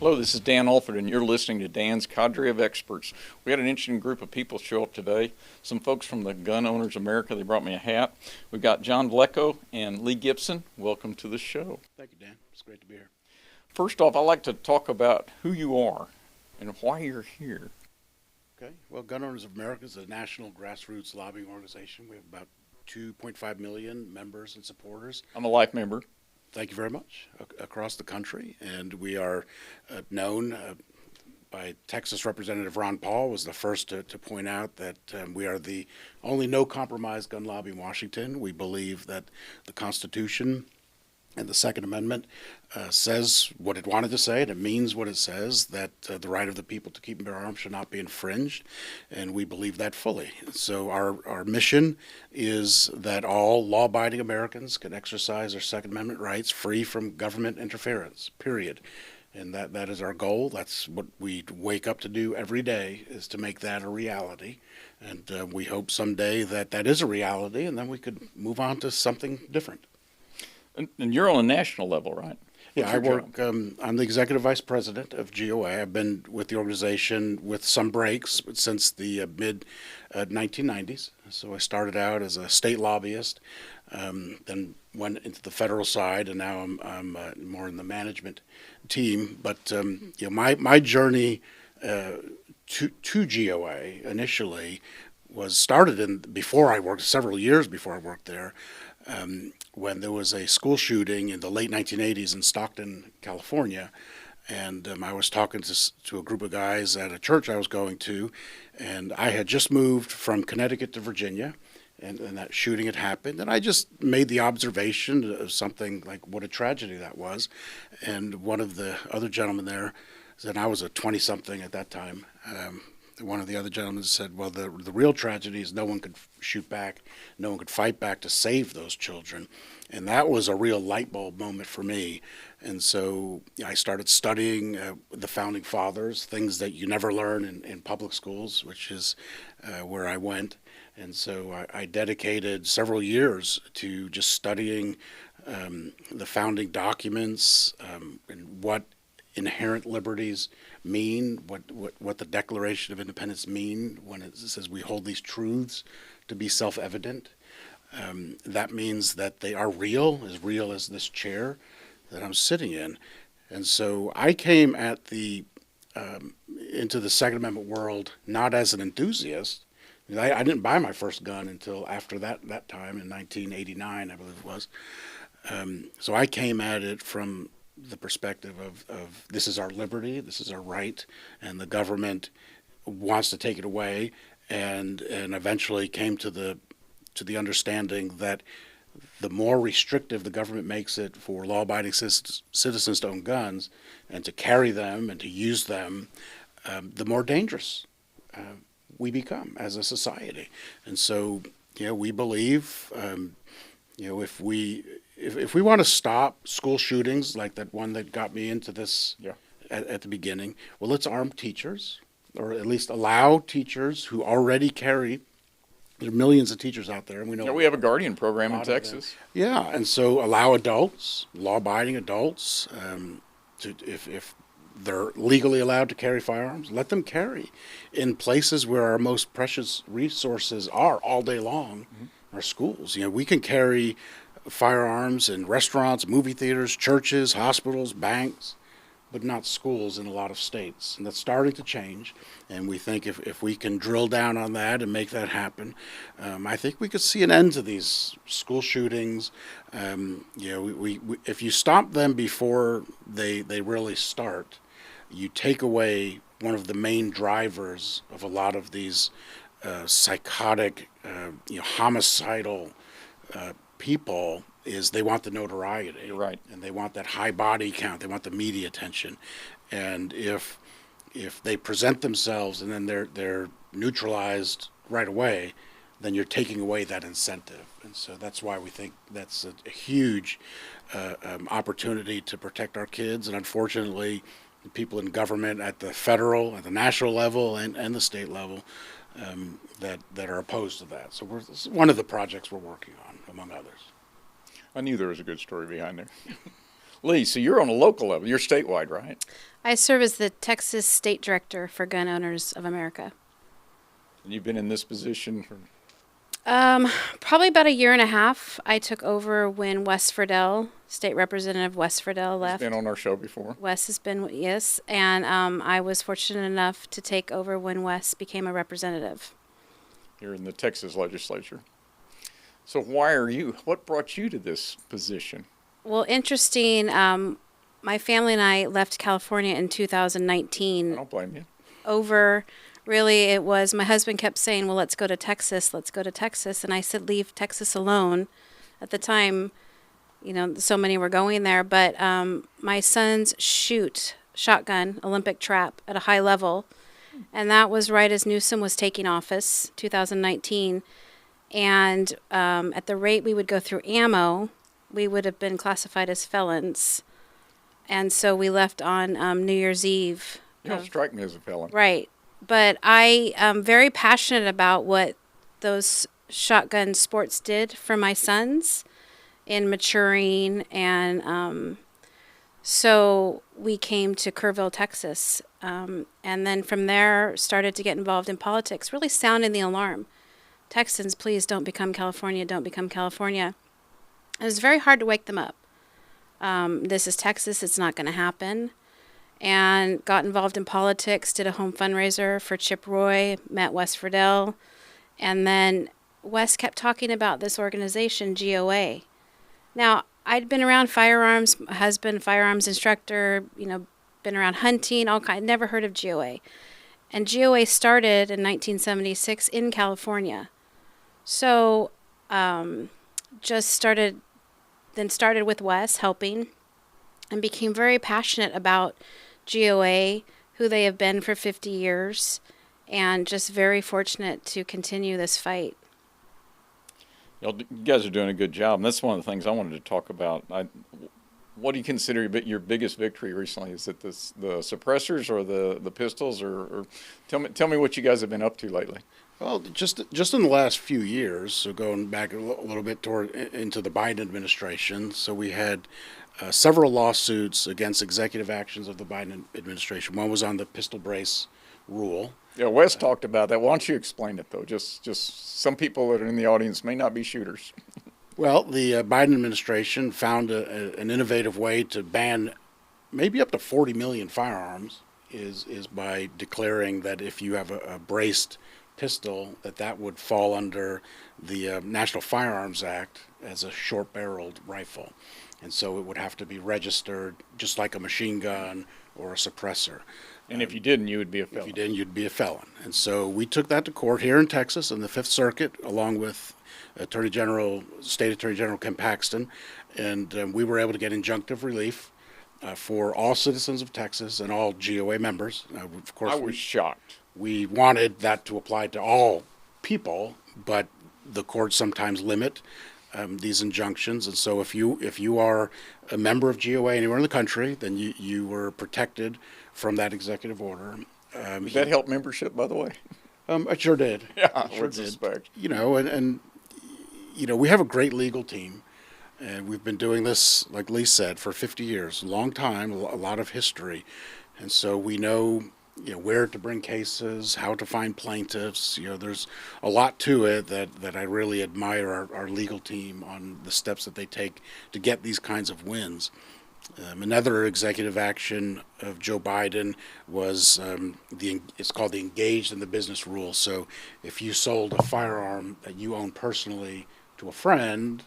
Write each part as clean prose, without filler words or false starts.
Hello, this is Dan Allford, and you're listening to Dan's Cadre of Experts. We had an interesting group of people show up today. Some folks from the Gun Owners America, they brought me a hat. We've got John Velleco and Leigh Gibson. Welcome to the show. Thank you, Dan. It's great to be here. First off, I'd like to talk about who you are and why you're here. Okay. Well, Gun Owners of America is a national grassroots lobbying organization. We have about 2.5 million members and supporters. I'm a life member. Thank you very much. Across the country, and we are known by Texas Representative Ron Paul was the first to point out that we are the only no-compromise gun lobby in Washington. We believe that the Constitution and the Second Amendment says what it wanted to say, and it means what it says, that the right of the people to keep and bear arms should not be infringed, and we believe that fully. So our mission is that all law-abiding Americans can exercise their Second Amendment rights free from government interference, period. And that is our goal. That's what we wake up to do every day, is to make that a reality. And we hope someday that that is a reality, and then we could move on to something different. And you're on a national level, right? Yeah, I work, I'm the executive vice president of GOA. I've been with the organization with some breaks since the mid-1990s. So I started out as a state lobbyist, then went into the federal side, and now I'm more in the management team. But my journey to GOA initially was started before I worked, several years before I worked there, when there was a school shooting in the late 1980s in Stockton, California. And I was talking to a group of guys at a church I was going to, and I had just moved from Connecticut to Virginia, and that shooting had happened. And I just made the observation of something like what a tragedy that was. And one of the other gentlemen there said, I was a 20-something at that time, one of the other gentlemen said, well, the real tragedy is no one could shoot back, no one could fight back to save those children. And that was a real light bulb moment for me. And so I started studying the Founding Fathers, things that you never learn in public schools, which is where I went. And so I dedicated several years to just studying the founding documents and what inherent liberties mean, what the Declaration of Independence mean when it says we hold these truths to be self-evident. That means that they are real as this chair that I'm sitting in. And so I came at into the Second Amendment world not as an enthusiast. I didn't buy my first gun until after that time in 1989, I believe it was. So I came at it from the perspective of this is our liberty, this is our right, and the government wants to take it away, and eventually came to the understanding that the more restrictive the government makes it for law-abiding citizens to own guns and to carry them and to use them, the more dangerous we become as a society. And so, we believe, if we want to stop school shootings like that one that got me into this at the beginning, well, let's arm teachers, or at least allow teachers who already carry. There are millions of teachers out there, and we know we have a Guardian program in Texas. Yeah, and so allow adults, law-abiding adults, if they're legally allowed to carry firearms, let them carry in places where our most precious resources are all day long, our schools. We can carry firearms in restaurants, movie theaters, churches, hospitals, banks, but not schools in a lot of states. And that's starting to change. And we think if we can drill down on that and make that happen, I think we could see an end to these school shootings. If you stop them before they really start, you take away one of the main drivers of a lot of these psychotic, homicidal people, is they want the notoriety. You're right. And they want that high body count. They want the media attention. And if they present themselves and then they're neutralized right away, then you're taking away that incentive. And so that's why we think that's a huge opportunity to protect our kids. And unfortunately, the people in government at the federal, at the national level, and the state level that are opposed to that. So this is one of the projects we're working on, among others. I knew there was a good story behind there. Leigh, so you're on a local level. You're statewide, right? I serve as the Texas State Director for Gun Owners of America. And you've been in this position for Probably about a year and a half. I took over when Wes Friedel, State Representative Wes Friedel, left. been on our show before. Wes has been, yes, and I was fortunate enough to take over when Wes became a representative. Here in the Texas legislature. So what brought you to this position? Well, interesting. My family and I left California in 2019. I don't blame you. Really, it was my husband kept saying, well, let's go to Texas. And I said, leave Texas alone. At the time, so many were going there. But my sons shoot shotgun, Olympic trap at a high level. And that was right as Newsom was taking office, 2019. And at the rate we would go through ammo, we would have been classified as felons. And so we left on New Year's Eve. You don't strike me as a felon. Right. But I am very passionate about what those shotgun sports did for my sons in maturing. And so we came to Kerrville, Texas. And then from there started to get involved in politics, really sounding the alarm. Texans, please don't become California. Don't become California. It was very hard to wake them up. This is Texas. It's not going to happen. And got involved in politics, did a home fundraiser for Chip Roy, met Wes Friedel. And then Wes kept talking about this organization, GOA. Now, I'd been around firearms, my husband, firearms instructor, been around hunting, all kind. Never heard of GOA. And GOA started in 1976 in California. So started with Wes helping and became very passionate about GOA, who they have been for 50 years, and just very fortunate to continue this fight. You guys are doing a good job, and that's one of the things I wanted to talk about. What do you consider your biggest victory recently? Is it the suppressors or the pistols, or tell me what you guys have been up to lately? Well, just in the last few years, so going back a little bit into the Biden administration, so we had several lawsuits against executive actions of the Biden administration. One was on the pistol brace rule. Yeah, Wes talked about that. Why don't you explain it, though? Just some people that are in the audience may not be shooters. Well, the Biden administration found an innovative way to ban maybe up to 40 million firearms is by declaring that if you have a braced pistol, that would fall under the National Firearms Act as a short-barreled rifle. And so it would have to be registered just like a machine gun or a suppressor. And if you didn't, you would be a felon. If you didn't, you'd be a felon. And so we took that to court here in Texas in the Fifth Circuit, along with State Attorney General Ken Paxton, and we were able to get injunctive relief for all citizens of Texas and all GOA members. Of course, I was shocked. We wanted that to apply to all people, but the courts sometimes limit these injunctions, and so if you are a member of GOA anywhere in the country, then you were protected from that executive order. Did that help membership, by the way? It sure did. Yeah, I would suspect. And we have a great legal team, and we've been doing this, like Leigh said, for 50 years, a long time, a lot of history, and so we know where to bring cases, how to find plaintiffs. There's a lot to it that I really admire our legal team on the steps that they take to get these kinds of wins. Another executive action of Joe Biden was it's called the engaged in the business rule. So if you sold a firearm that you own personally to a friend,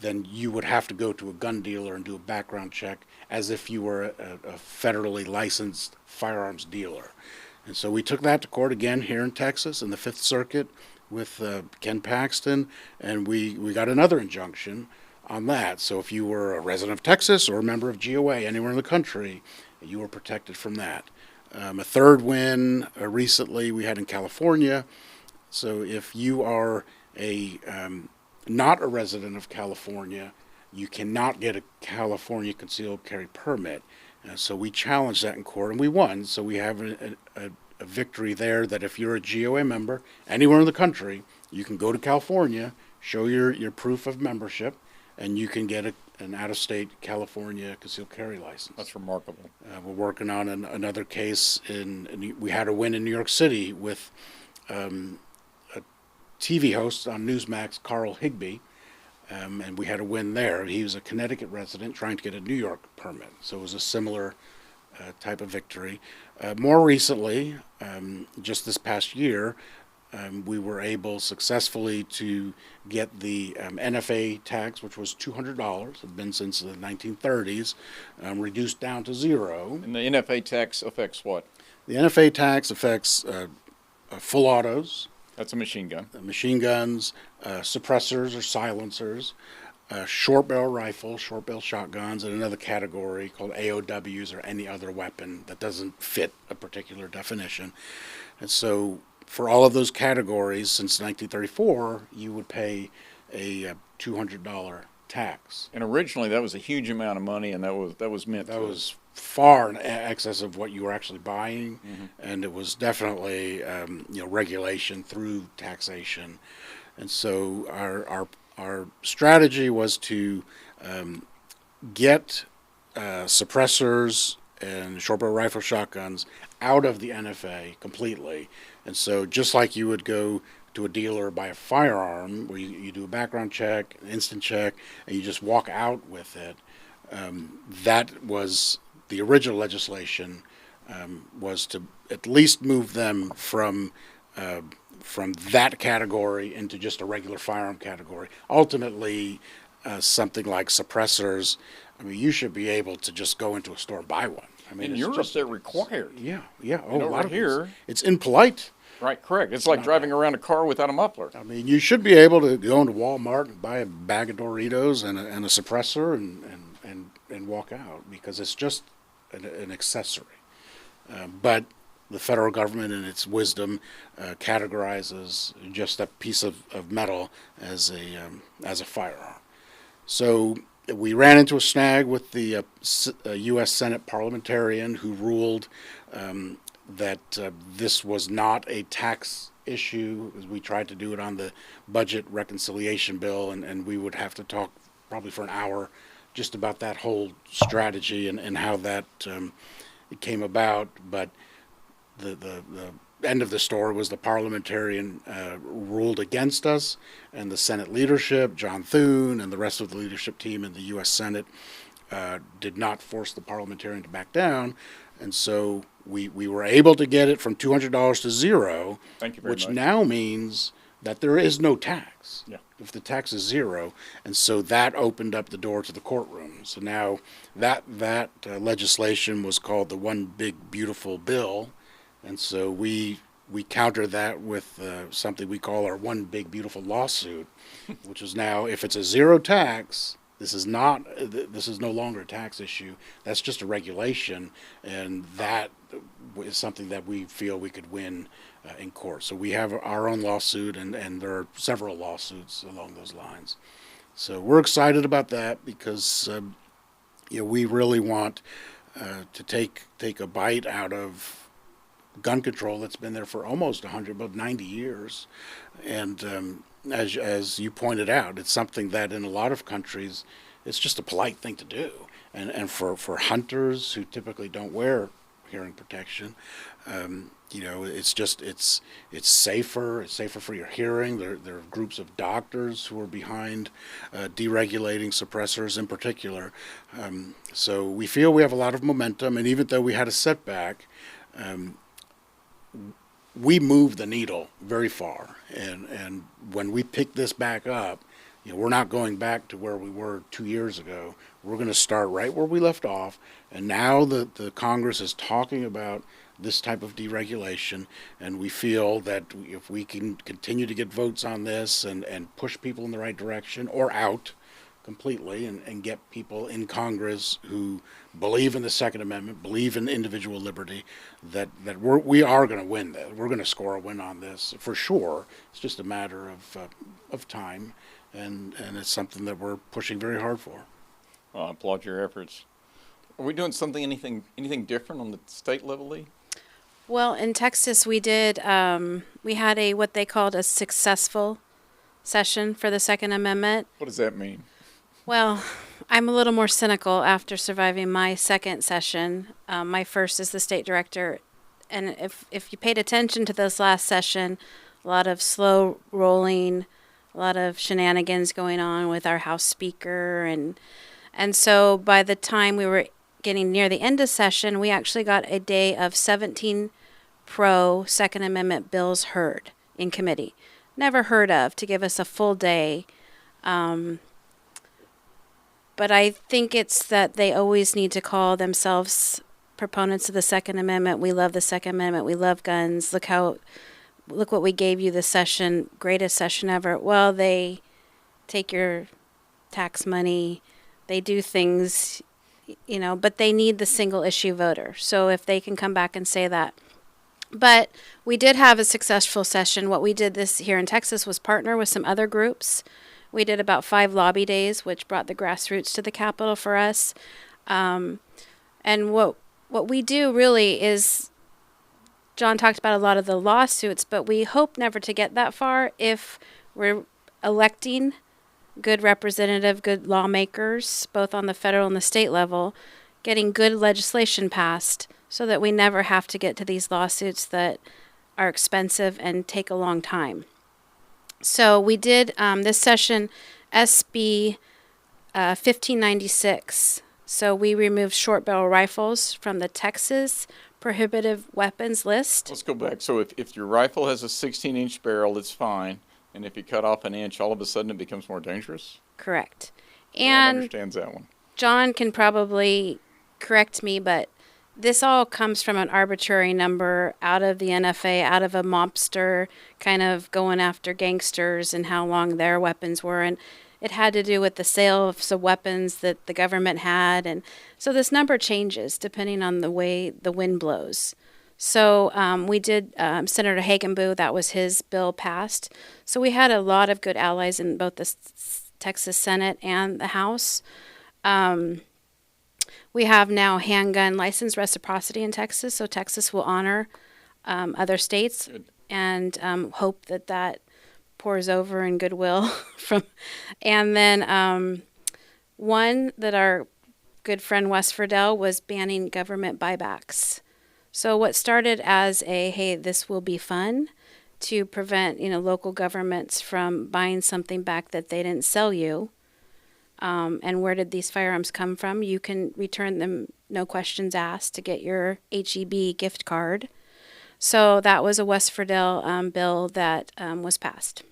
then you would have to go to a gun dealer and do a background check as if you were a federally licensed firearms dealer. And so we took that to court again here in Texas in the Fifth Circuit with Ken Paxton, and we got another injunction on that. So if you were a resident of Texas or a member of GOA anywhere in the country, you were protected from that. A third win recently we had in California. So if you are not a resident of California, you cannot get a California concealed carry permit. So we challenged that in court, and we won. So we have a victory there that if you're a GOA member anywhere in the country, you can go to California, show your proof of membership, and you can get an out-of-state California concealed carry license. That's remarkable. We're working on another case we had a win in New York City with a TV host on Newsmax, Carl Higbee, and we had a win there. He was a Connecticut resident trying to get a New York permit, so it was a similar type of victory. More recently, just this past year, we were able successfully to get the NFA tax, which was $200, had been since the 1930s, reduced down to zero. And the NFA tax affects what? The NFA tax affects full autos, That's a machine gun. machine guns, suppressors or silencers, short barrel rifles, short barrel shotguns, and another category called AOWs, or any other weapon that doesn't fit a particular definition. And so for all of those categories since 1934, you would pay a $200 tax. And originally that was a huge amount of money, and that was meant That to was far in excess of what you were actually buying, and it was definitely regulation through taxation. And so our strategy was to get suppressors and short barrel rifle shotguns out of the NFA completely. And so just like you would go to a dealer buy a firearm where you do a background check, an instant check, and you just walk out with it, that was the original legislation, was to at least move them from that category into just a regular firearm category. Ultimately, something like suppressors, I mean, you should be able to just go into a store and buy one. I mean, In it's Europe, just, they're required. yeah. Oh, And a over lot of here- it's impolite. Right, correct. It's like driving around a car without a muffler. I mean, you should be able to go into Walmart and buy a bag of Doritos and a suppressor and walk out, because it's just an accessory. But the federal government, in its wisdom, categorizes just a piece of metal as a firearm. So we ran into a snag with the U.S. Senate parliamentarian who ruled that this was not a tax issue, as we tried to do it on the budget reconciliation bill, and we would have to talk probably for an hour just about that whole strategy and how that it came about. But the end of the story was the parliamentarian ruled against us, and the Senate leadership, John Thune, and the rest of the leadership team in the U.S. Senate did not force the parliamentarian to back down, and so we were able to get it from $200 to zero, Thank you very which much. now means that there is no tax. Yeah. If the tax is zero, and so that opened up the door to the courtroom. So now that legislation was called the One Big Beautiful Bill, and so we counter that with something we call our One Big Beautiful Lawsuit, which is now, if it's a zero tax, this is no longer a tax issue. That's just a regulation, and that is something that we feel we could win in court. So we have our own lawsuit, and there are several lawsuits along those lines. So we're excited about that, because we really want to take a bite out of gun control that's been there for almost about 90 years. And as you pointed out, it's something that in a lot of countries, it's just a polite thing to do. And for hunters who typically don't wear hearing protection, it's safer. It's safer for your hearing. There are groups of doctors who are behind deregulating suppressors in particular. So we feel we have a lot of momentum, and even though we had a setback, we moved the needle very far. And when we pick this back up, we're not going back to where we were 2 years ago. We're going to start right where we left off. And now the Congress is talking about this type of deregulation, and we feel that if we can continue to get votes on this and push people in the right direction or out completely, and get people in Congress who believe in the Second Amendment, believe in individual liberty, that we are going to win that. We're going to score a win on this for sure. It's just a matter of time, and it's something that we're pushing very hard for. Well, I applaud your efforts. Are we doing anything different on the state level, Lee? Well, in Texas, we did, we had what they called a successful session for the Second Amendment. What does that mean? Well, I'm a little more cynical after surviving my second session. My first as the state director, and if you paid attention to this last session, a lot of slow rolling, a lot of shenanigans going on with our House Speaker, and so by the time we were getting near the end of session, we actually got a day of 17 pro Second Amendment bills heard in committee. Never heard of, to give us a full day. But I think it's that they always need to call themselves proponents of the Second Amendment. We love the Second Amendment. We love guns. Look what we gave you this session, greatest session ever. Well, they take your tax money. They do things, but they need the single issue voter. So if they can come back and say that. But we did have a successful session. What we did this here in Texas was partner with some other groups. We did about 5 lobby days, which brought the grassroots to the Capitol for us. And what we do really is, John talked about a lot of the lawsuits, but we hope never to get that far if we're electing good representative, good lawmakers, both on the federal and the state level, getting good legislation passed so that we never have to get to these lawsuits that are expensive and take a long time. So we did this session SB 1596. So we removed short barrel rifles from the Texas prohibitive weapons list. Let's go back. So if your rifle has a 16-inch barrel, it's fine. And if you cut off an inch, all of a sudden it becomes more dangerous? Correct. No one And understands that one. John can probably correct me, but this all comes from an arbitrary number out of the NFA, out of a mobster kind of going after gangsters and how long their weapons were. And it had to do with the sale of some weapons that the government had. And so this number changes depending on the way the wind blows. So we did Senator Hagenboo, that was his bill passed. So we had a lot of good allies in both the Texas Senate and the House. We have now handgun license reciprocity in Texas, so Texas will honor other states. Good. And hope that pours over in goodwill and then one that our good friend Wes Friedel was banning government buybacks. So what started as hey, this will be fun to prevent, local governments from buying something back that they didn't sell you. And where did these firearms come from? You can return them, no questions asked, to get your HEB gift card. So that was a Wes Friedel bill that was passed.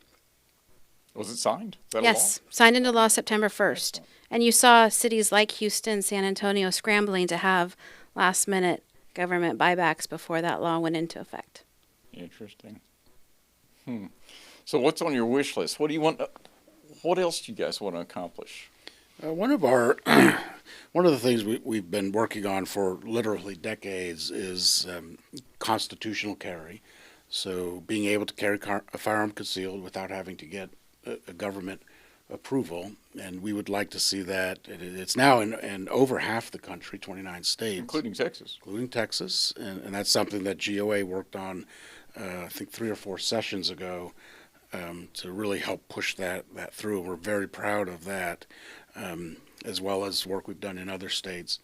Was it signed? Is that Yes, signed into law September 1st. And you saw cities like Houston, San Antonio scrambling to have last-minute government buybacks before that law went into effect. Interesting. So what's on your wish list? What do you want? What else do you guys want to accomplish? One of the things we've been working on for literally decades is constitutional carry. So being able to carry a firearm concealed without having to get a government approval, and we would like to see that. It's now in over half the country, 29 states. Including Texas. And that's something that GOA worked on, I think 3 or 4 sessions ago, to really help push that through. We're very proud of that, as well as work we've done in other states.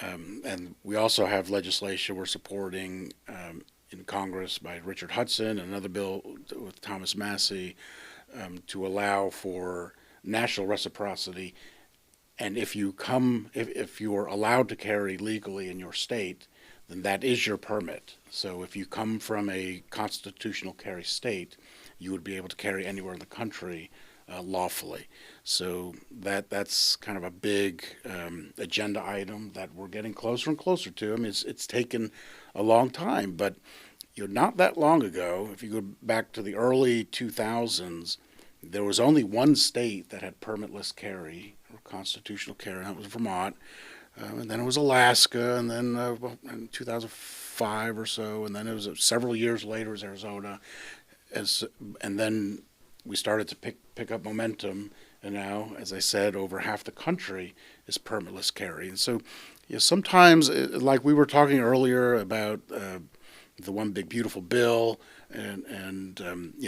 And we also have legislation we're supporting in Congress by Richard Hudson, another bill with Thomas Massey, to allow for national reciprocity. And if you are allowed to carry legally in your state, then that is your permit. So if you come from a constitutional carry state, you would be able to carry anywhere in the country lawfully. So that's kind of a big agenda item that we're getting closer and closer to. I mean, it's taken a long time, but not that long ago, if you go back to the early 2000s, there was only one state that had permitless carry or constitutional carry, and that was Vermont. And then it was Alaska, and then in 2005 or so, and then it was several years later it was Arizona. And then we started to pick up momentum, and now, as I said, over half the country is permitless carry. And so sometimes, like we were talking earlier about the one big beautiful bill, and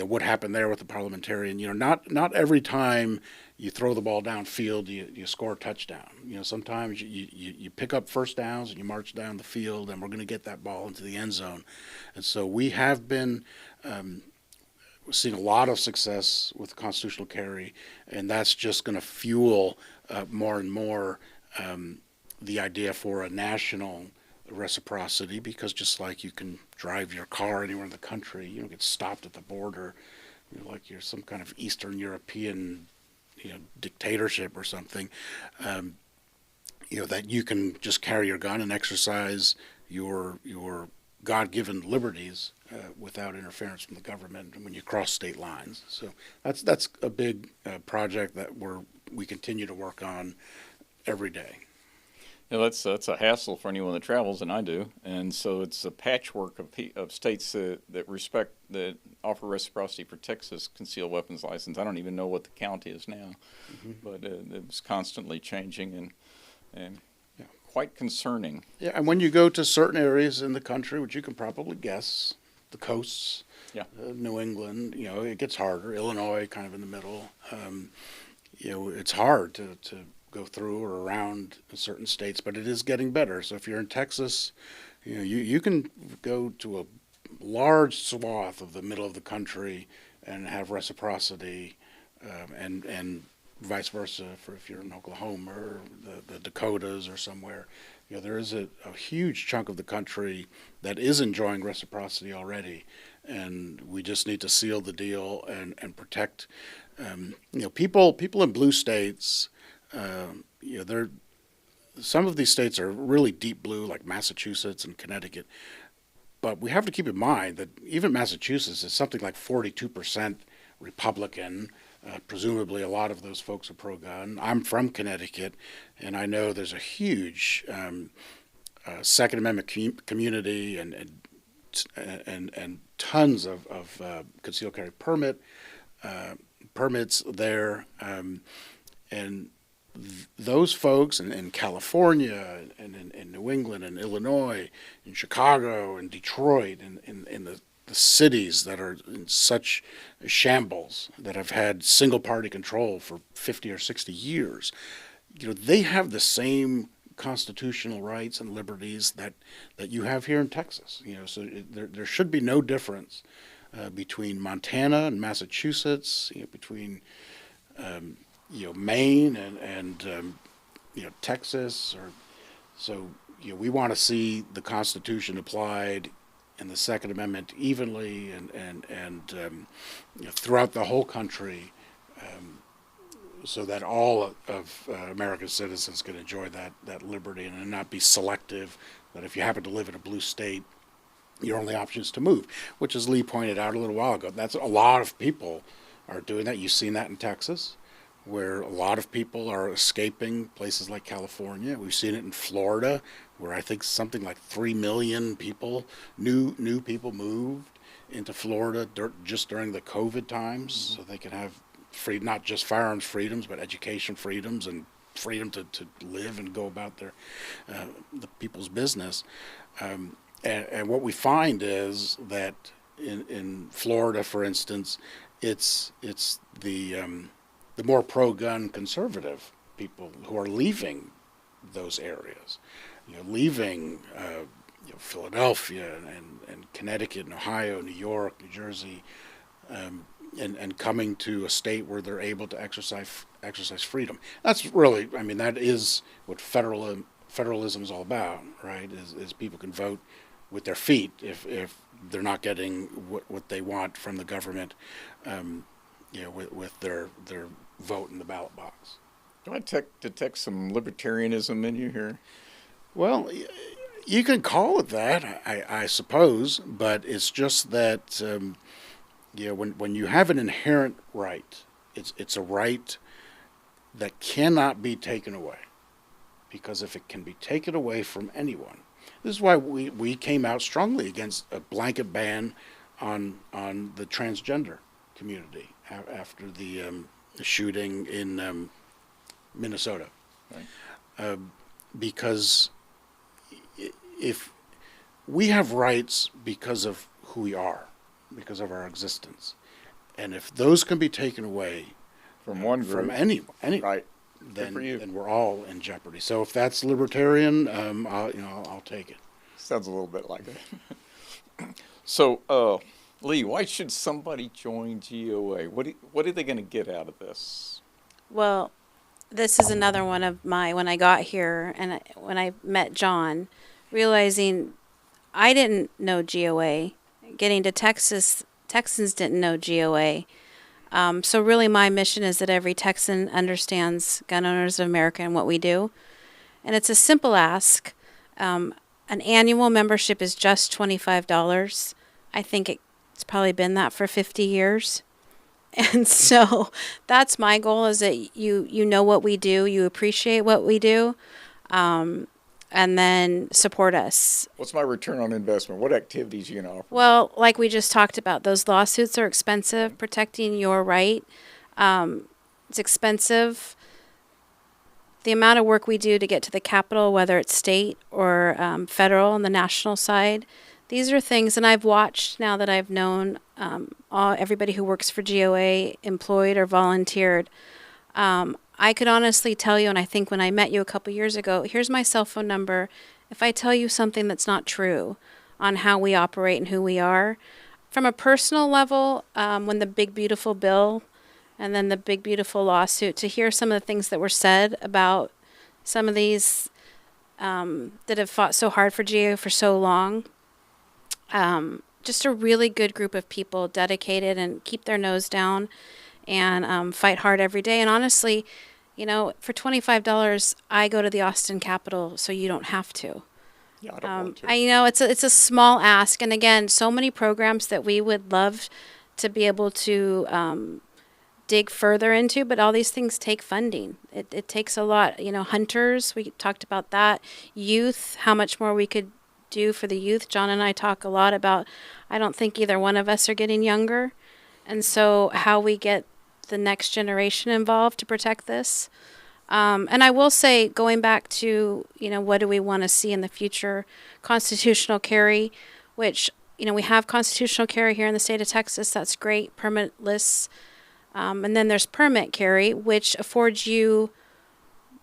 what happened there with the parliamentarian. Not every time you throw the ball downfield you score a touchdown. Sometimes you pick up first downs and you march down the field, and we're going to get that ball into the end zone. And so we have been seeing a lot of success with constitutional carry, and that's just going to fuel more and more the idea for a national reciprocity, because just like you can drive your car anywhere in the country, you don't get stopped at the border, like you're some kind of Eastern European dictatorship or something, that you can just carry your gun and exercise your God-given liberties without interference from the government when you cross state lines. So that's a big project that we continue to work on every day. That's a hassle for anyone that travels, and I do. And so it's a patchwork of states that offer reciprocity for Texas concealed weapons license. I don't even know what the count is now, but it's constantly changing and quite concerning. Yeah, and when you go to certain areas in the country, which you can probably guess, the coasts, New England, it gets harder. Illinois, kind of in the middle. It's hard to go through or around certain states, but it is getting better. So if you're in Texas, you can go to a large swath of the middle of the country and have reciprocity, and vice versa for if you're in Oklahoma or the Dakotas or somewhere. There is a huge chunk of the country that is enjoying reciprocity already, and we just need to seal the deal and protect people in blue states. Some of these states are really deep blue, like Massachusetts and Connecticut. But we have to keep in mind that even Massachusetts is something like 42% Republican. Presumably a lot of those folks are pro-gun. I'm from Connecticut, and I know there's a huge Second Amendment community and tons of concealed carry permits there. And those folks in California and in New England and Illinois, in Chicago and Detroit, in the cities that are in such shambles, that have had single party control for 50 or 60 years, they have the same constitutional rights and liberties that you have here in Texas. So there should be no difference between Montana and Massachusetts, between Maine and Texas, we want to see the Constitution applied and the Second Amendment evenly and throughout the whole country, so that all of American citizens can enjoy that liberty and not be selective. That if you happen to live in a blue state, your only option is to move, which, as Leigh pointed out a little while ago, that's a lot of people are doing that. You've seen that in Texas, where a lot of people are escaping places like California. We've seen it in Florida, where I think something like 3 million people, new people, moved into Florida just during the COVID times, so they can have free, not just firearms freedoms, but education freedoms and freedom to live and go about the people's business. And what we find is that in Florida, for instance, it's the more pro-gun conservative people who are leaving those areas, leaving Philadelphia and Connecticut and Ohio, New York, New Jersey, and coming to a state where they're able to exercise freedom. That's really, that is what federalism is all about, right? Is people can vote with their feet if they're not getting what they want from the government, with their vote in the ballot box. Do I detect some libertarianism in you here? Well, you can call it that, I suppose, but it's just that when you have an inherent right, it's a right that cannot be taken away, because if it can be taken away from anyone, this is why we came out strongly against a blanket ban on the transgender community after the shooting in Minnesota. Right. Because if we have rights because of who we are, because of our existence. And if those can be taken away From one group. from any Right. then, for you. then we're all in jeopardy. So if that's libertarian, I'll take it. Sounds a little bit like that. So, Leigh, why should somebody join GOA? What are they going to get out of this? Well, this is another one of my, when I got here and when I met John, realizing I didn't know GOA. Getting to Texas, Texans didn't know GOA. So really my mission is that every Texan understands Gun Owners of America and what we do. And it's a simple ask. An annual membership is just $25. I think it's probably been that for 50 years. And so that's my goal, is that you know what we do, you appreciate what we do, and then support us. What's my return on investment? What activities are you going to offer? Well, like we just talked about, those lawsuits are expensive. Protecting your right, it's expensive. The amount of work we do to get to the Capitol, whether it's state or federal on the national side, these are things, and I've watched now that I've known everybody who works for GOA, employed or volunteered. I could honestly tell you, and I think when I met you a couple years ago, here's my cell phone number. If I tell you something that's not true on how we operate and who we are, from a personal level, when the big beautiful bill and then the big beautiful lawsuit, to hear some of the things that were said about some of these that have fought so hard for GOA for so long. Just a really good group of people, dedicated and keep their nose down and fight hard every day. And honestly, for $25, I go to the Austin Capitol, so you don't have to. Yeah, I don't want to. It's a small ask, and again, so many programs that we would love to be able to dig further into, but all these things take funding. It takes a lot. Hunters, we talked about that. Youth, how much more we could do for the youth. John and I talk a lot about, I don't think either one of us are getting younger, and so how we get the next generation involved to protect this. And I will say, going back to, what do we want to see in the future, constitutional carry, which, we have constitutional carry here in the state of Texas. That's great, permitless. And then there's permit carry, which affords you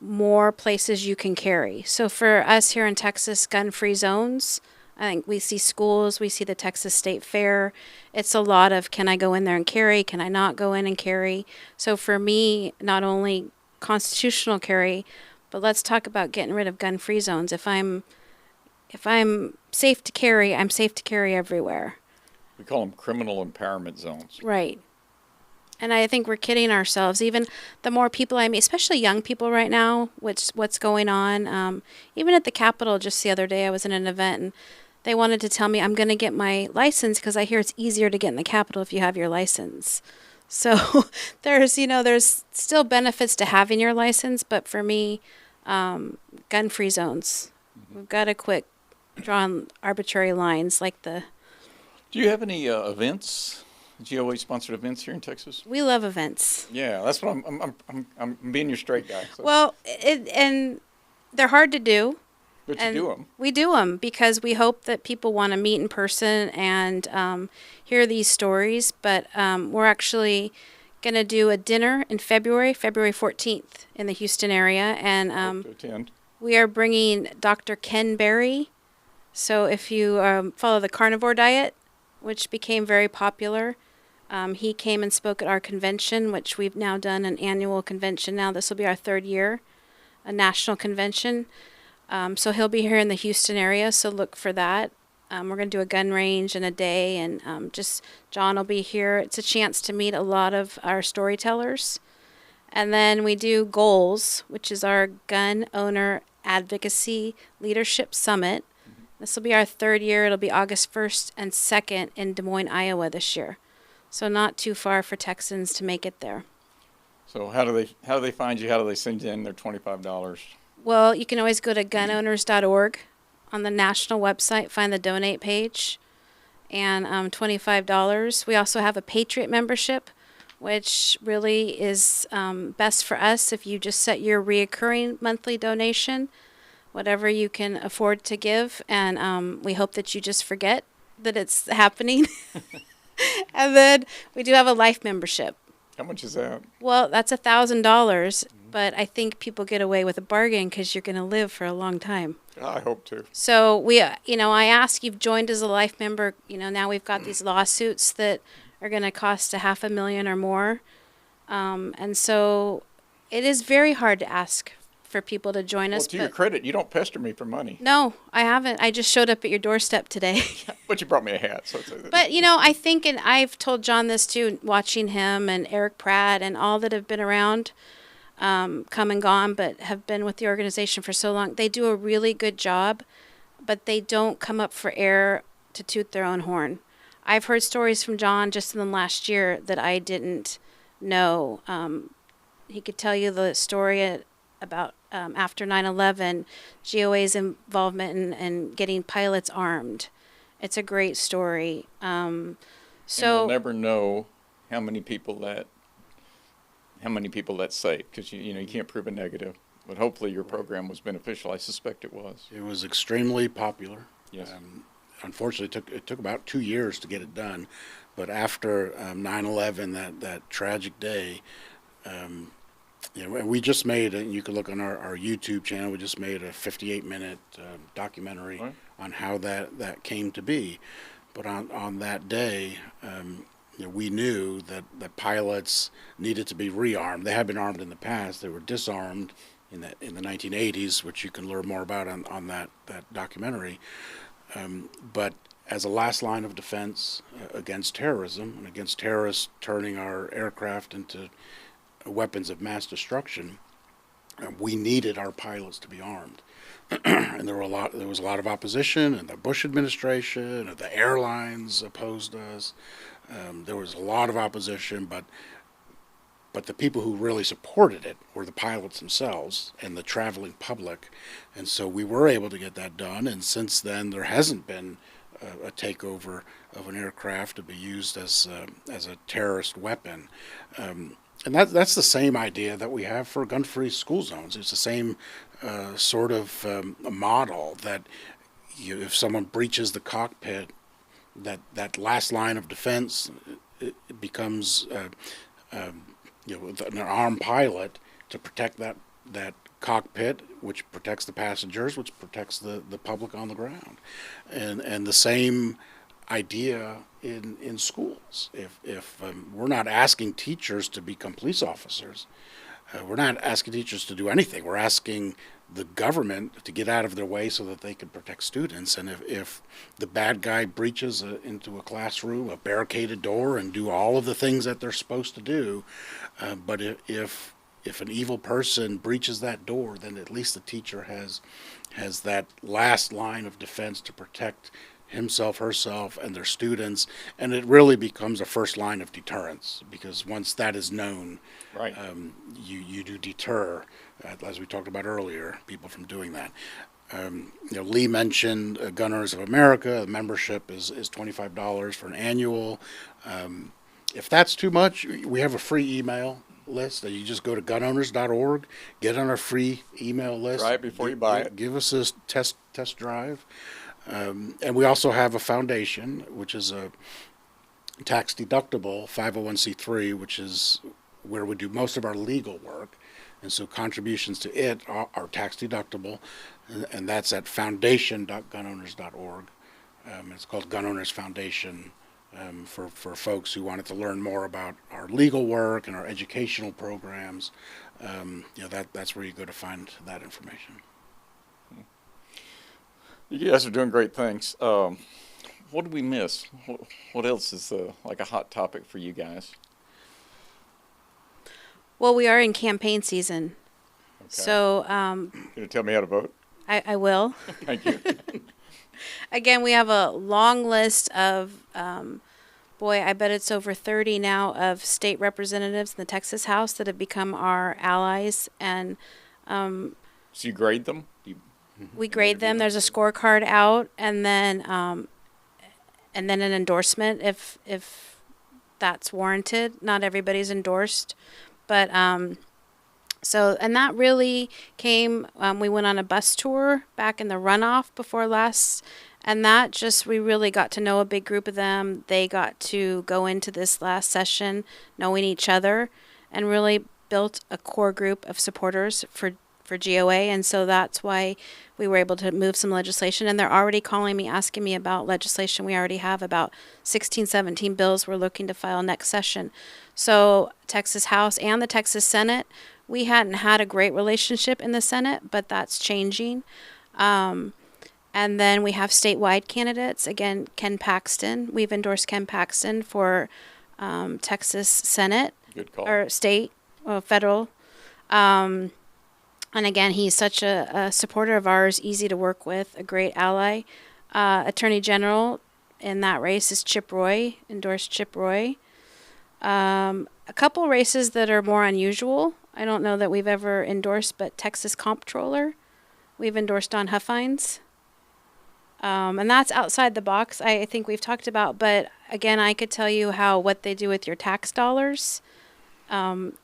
more places you can carry. So for us here in Texas, gun-free zones, I think we see schools, we see the Texas State Fair. It's a lot of, can I go in there and carry? Can I not go in and carry? So for me, not only constitutional carry, but let's talk about getting rid of gun-free zones. If I'm safe to carry, I'm safe to carry everywhere. We call them criminal empowerment zones. Right. And I think we're kidding ourselves. Even the more people I meet, especially young people right now, what's going on. Even at the Capitol just the other day, I was in an event and they wanted to tell me I'm going to get my license because I hear it's easier to get in the Capitol if you have your license. So there's still benefits to having your license, but for me, gun-free zones. Mm-hmm. We've got to quit drawing arbitrary lines like the. Do you have any events? GOA-sponsored events here in Texas? We love events. Yeah, that's what I'm being your straight guy. So. Well, and they're hard to do. But you do them. We do them because we hope that people want to meet in person and hear these stories. But we're actually going to do a dinner in February 14th in the Houston area. And to attend. We are bringing Dr. Ken Berry. So if you follow the carnivore diet, which became very popular, he came and spoke at our convention, which we've now done an annual convention now. This will be our third year, a national convention. So he'll be here in the Houston area, so look for that. We're going to do a gun range in a day, and just John will be here. It's a chance to meet a lot of our storytellers. And then we do Goals, which is our Gun Owner Advocacy Leadership Summit. Mm-hmm. This will be our third year. It'll be August 1st and 2nd in Des Moines, Iowa this year. So not too far for Texans to make it there. So how do they find you? How do they send in their $25? Well, you can always go to gunowners.org on the national website, find the donate page, and $25. We also have a Patriot membership, which really is best for us if you just set your reoccurring monthly donation. whatever you can afford to give, and we hope that you just forget that it's happening. And then we do have a life membership. How much is that? Well, that's $1,000, but I think people get away with a bargain because you're going to live for a long time. I hope to. So I ask, you've joined as a life member. Now we've got these lawsuits that are going to cost $500,000 or more, and so it is very hard to ask for people to join Well, us. to your credit, you don't pester me for money. No, I haven't. I just showed up at your doorstep today. But you brought me a hat. So But I think, and I've told John this too, watching him and Eric Pratt and all that have been around, come and gone, but have been with the organization for so long. They do a really good job, but they don't come up for air to toot their own horn. I've heard stories from John just in the last year that I didn't know. He could tell you the story about after 9/11, GOA's involvement in getting pilots armed. It's a great story. and we'll never know how many people that's saved, because you can't prove a negative. But hopefully your program was beneficial. I suspect it was. It was extremely popular. Yes. Unfortunately, it took about 2 years to get it done, but after 9/11, that tragic day, and we just made, and you can look on our YouTube channel, we just made a 58-minute documentary on how that came to be. But on that day, we knew that the pilots needed to be rearmed. They had been armed in the past. They were disarmed in the 1980s, which you can learn more about on that documentary. But as a last line of defense against terrorism and against terrorists turning our aircraft into weapons of mass destruction, we needed our pilots to be armed. And there was a lot of opposition, and the Bush administration and the airlines opposed us. There was a lot of opposition, but the people who really supported it were the pilots themselves and the traveling public. And so we were able to get that done, and since then there hasn't been a takeover of an aircraft to be used as a terrorist weapon. And that's the same idea that we have for gun-free school zones. It's the same sort of model that if someone breaches the cockpit, that last line of defense, it becomes an armed pilot to protect that cockpit, which protects the passengers, which protects the public on the ground, and the same idea in schools. If we're not asking teachers to become police officers, we're not asking teachers to do anything. We're asking the government to get out of their way so that they can protect students. And if the bad guy breaches into a classroom, a barricaded door, and do all of the things that they're supposed to do, but if an evil person breaches that door, then at least the teacher has that last line of defense to protect himself, herself, and their students, and it really becomes a first line of deterrence, because once that is known, Right. You do deter, as we talked about earlier, people from doing that. Leigh mentioned Gun Owners of America. The membership is $25 for an annual. If that's too much, we have a free email list that you just go to gunowners.org, get on our free email list. Try it before you buy it. Give us a test drive. And we also have a foundation, which is a tax-deductible 501c3, which is where we do most of our legal work. And so contributions to it are tax-deductible, and that's at foundation.gunowners.org. It's called Gun Owners Foundation for folks who wanted to learn more about our legal work and our educational programs. That's where you go to find that information. You guys are doing great things. What did we miss? What else is like a hot topic for you guys? Well, we are in campaign season. Okay. So Can you tell me how to vote? I will. Thank you. Again, we have a long list of, I bet it's over 30 now, of state representatives in the Texas House that have become our allies. And So you grade them? we grade them. There's a scorecard out, and then an endorsement if that's warranted. Not everybody's endorsed, but So, and that really came, we went on a bus tour back in the runoff before last, and that just, we really got to know a big group of them. They got to go into this last session knowing each other and really built a core group of supporters for GOA. And so that's why we were able to move some legislation. And they're already calling me, asking me about legislation. We already have about 16, 17 bills we're looking to file next session. So Texas House and the Texas Senate, we hadn't had a great relationship in the Senate, but that's changing. And then we have statewide candidates. Again, Ken Paxton. We've endorsed Ken Paxton for Texas Senate. Good call. Or state, federal. And again, he's such a supporter of ours, easy to work with, a great ally. Attorney General in that race is Chip Roy, endorsed Chip Roy. A couple races that are more unusual. I don't know that we've ever endorsed, but Texas Comptroller, we've endorsed Don Huffines. And that's outside the box, I think we've talked about. But again, I could tell you how what they do with your tax dollars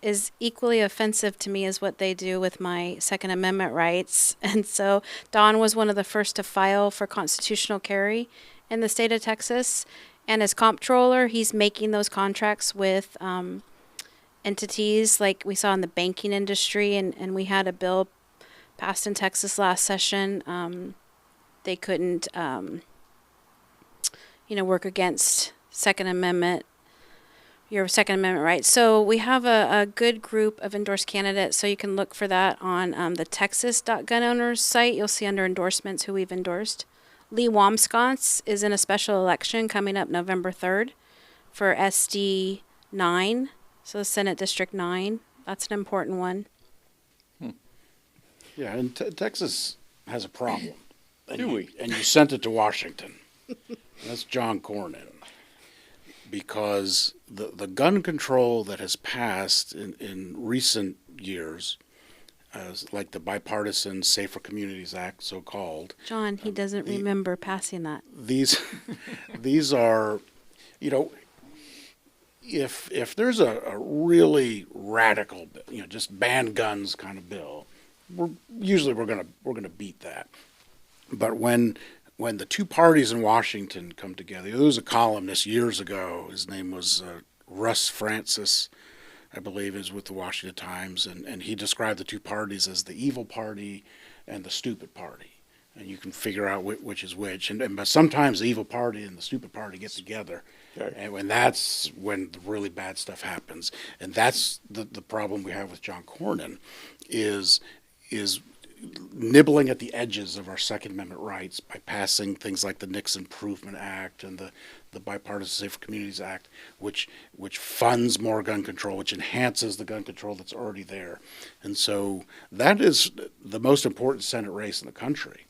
is equally offensive to me as what they do with my Second Amendment rights. And so Don was one of the first to file for constitutional carry in the state of Texas. And as comptroller, he's making those contracts with entities like we saw in the banking industry. And we had a bill passed in Texas last session. They couldn't, work against your Second Amendment rights. So we have a good group of endorsed candidates. So you can look for that on the texas.gunowners site. You'll see under endorsements who we've endorsed. Lee Wamsconce is in a special election coming up November 3rd for SD 9, so Senate District 9. That's an important one. Yeah, and Texas has a problem. Do we? And you sent it to Washington. That's John Cornyn. Because the gun control that has passed in recent years, like the bipartisan Safer Communities Act, so-called. John, he doesn't remember passing that. These are, if there's a really radical, just ban guns kind of bill, we're gonna beat that. But when the two parties in Washington come together, there was a columnist years ago. His name was Russ Francis, I believe, is with the Washington Times, and he described the two parties as the evil party and the stupid party. And you can figure out which is which. But sometimes the evil party and the stupid party get together, okay. And that's when the really bad stuff happens. And that's the problem we have with John Cornyn, is nibbling at the edges of our Second Amendment rights by passing things like the Nixon Improvement Act and the Bipartisan Safer Communities Act, which funds more gun control, which enhances the gun control that's already there. And so that is the most important Senate race in the country.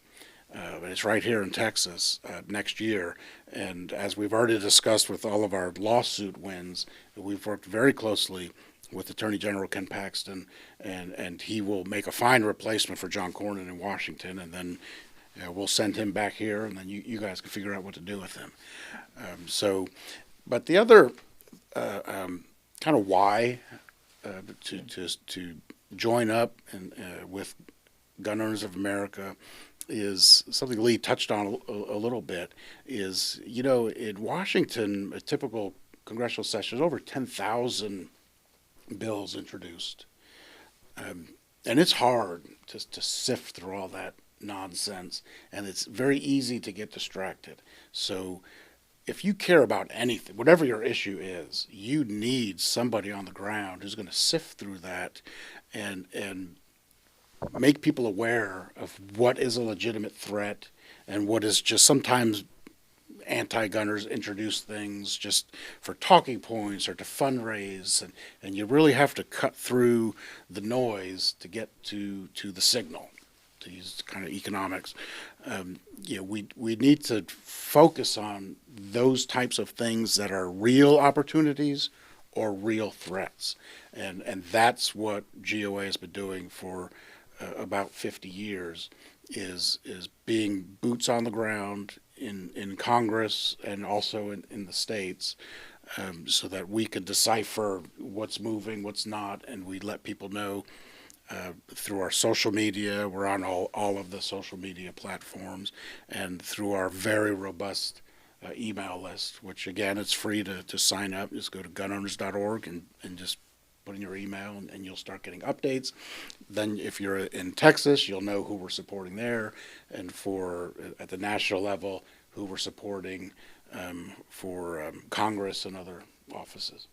It's right here in Texas next year. And as we've already discussed with all of our lawsuit wins, we've worked very closely with Attorney General Ken Paxton, and he will make a fine replacement for John Cornyn in Washington, and then we'll send him back here, and then you guys can figure out what to do with him. But the other kind of why to join up with Gun Owners of America is something Leigh touched on a little bit. Is in Washington, a typical congressional session is over 10,000 bills introduced, and it's hard to sift through all that nonsense, and it's very easy to get distracted. So if you care about anything, whatever your issue is, you need somebody on the ground who's going to sift through that and make people aware of what is a legitimate threat and what is just sometimes anti-gunners introduce things just for talking points or to fundraise, and you really have to cut through the noise to get to the signal, to use kind of economics. We need to focus on those types of things that are real opportunities or real threats, and that's what GOA has been doing for about 50 years, is being boots on the ground in Congress and also in the states, so that we can decipher what's moving, what's not, and we let people know through our social media. We're on all of the social media platforms, and through our very robust email list, which again, it's free to sign up. Just go to gunowners.org and just put in your email, and you'll start getting updates. Then if you're in Texas, you'll know who we're supporting there, and for at the national level, who we're supporting for Congress and other offices.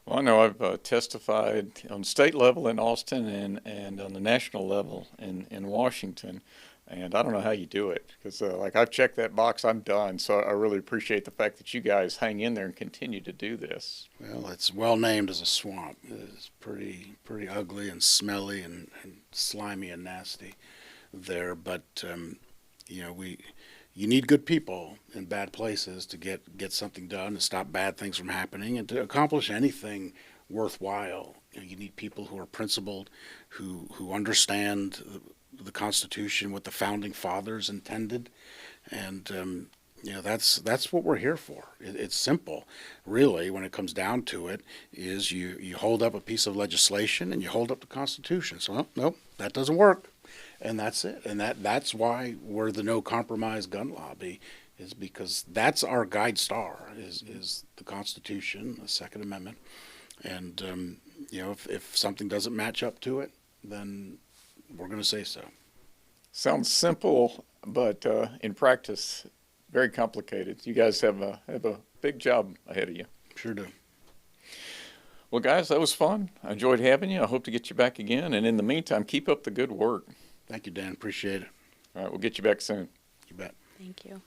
Well, I know I've testified on state level in Austin and on the national level in Washington, and I don't know how you do it because like I've checked that box, I'm done. So I really appreciate the fact that you guys hang in there and continue to do this. Well, it's well named as a swamp. It's pretty ugly and smelly and slimy and nasty there, but you need good people in bad places to get something done, to stop bad things from happening, and to accomplish anything worthwhile. You need people who are principled, who understand the Constitution, what the founding fathers intended, and that's what we're here for. It's simple, really. When it comes down to it, is you hold up a piece of legislation and you hold up the Constitution. So no, that doesn't work. And that's it. And that's why we're the no compromise gun lobby, is because that's our guide star is the Constitution, the Second Amendment. And if something doesn't match up to it, then we're going to say so. Sounds simple, but in practice, very complicated. You guys have a big job ahead of you. Sure do. Well, guys, that was fun. I enjoyed having you. I hope to get you back again. And in the meantime, keep up the good work. Thank you, Dan. Appreciate it. All right, we'll get you back soon. You bet. Thank you.